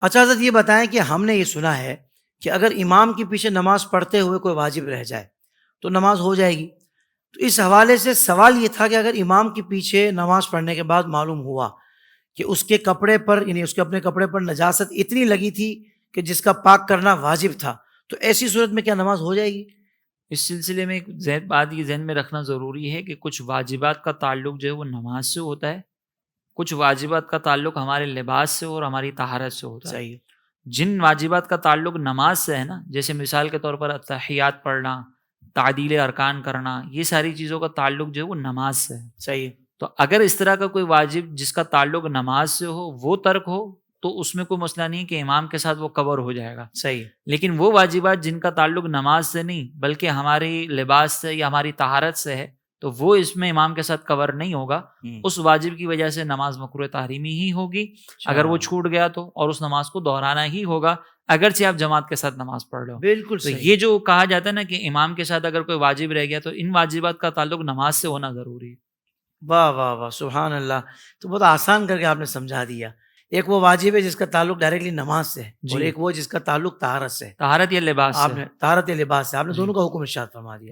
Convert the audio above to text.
اچھا حضرت یہ بتائیں کہ ہم نے یہ سنا ہے کہ اگر امام کے پیچھے نماز پڑھتے ہوئے کوئی واجب رہ جائے تو نماز ہو جائے گی. تو اس حوالے سے سوال یہ تھا کہ اگر امام کے پیچھے نماز پڑھنے کے بعد معلوم ہوا کہ اس کے کپڑے پر یعنی اس کے اپنے کپڑے پر نجاست اتنی لگی تھی کہ جس کا پاک کرنا واجب تھا، تو ایسی صورت میں کیا نماز ہو جائے گی؟ اس سلسلے میں ایک بات یہ ذہن میں رکھنا ضروری ہے کہ کچھ واجبات کا تعلق جو ہے وہ نماز سے ہوتا ہے، کچھ واجبات کا تعلق ہمارے لباس سے اور ہماری طہارت سے ہوتا ہے. صحیح. جن واجبات کا تعلق نماز سے ہے نا، جیسے مثال کے طور پر تحیات پڑھنا، تعدیل ارکان کرنا، یہ ساری چیزوں کا تعلق جو ہے وہ نماز سے ہے. صحیح. تو اگر اس طرح کا کوئی واجب جس کا تعلق نماز سے ہو وہ ترک ہو تو اس میں کوئی مسئلہ نہیں کہ امام کے ساتھ وہ کور ہو جائے گا. صحیح. لیکن وہ واجبات جن کا تعلق نماز سے نہیں بلکہ ہماری لباس سے یا ہماری طہارت سے ہے تو وہ اس میں امام کے ساتھ کور نہیں ہوگا. اس واجب کی وجہ سے نماز مکروہ تحریمی ہی ہوگی اگر وہ چھوٹ گیا تو، اور اس نماز کو دہرانا ہی ہوگا اگرچہ آپ جماعت کے ساتھ نماز پڑھ رہے ہو. بالکل تو صحیح. یہ جو کہا جاتا ہے نا کہ امام کے ساتھ اگر کوئی واجب رہ گیا تو ان واجبات کا تعلق نماز سے ہونا ضروری ہے. واہ واہ واہ، سبحان اللہ. تو بہت آسان کر کے آپ نے سمجھا دیا. ایک وہ واجب ہے جس کا تعلق ڈائریکٹلی نماز سے ہے، اور جی، ایک وہ جس کا تعلق طہارت سے ہے. طہارت یا لباس آپ سے. نے طہارت لباس سے آپ نے جی. دونوں کا حکم ارشاد فرما دیا.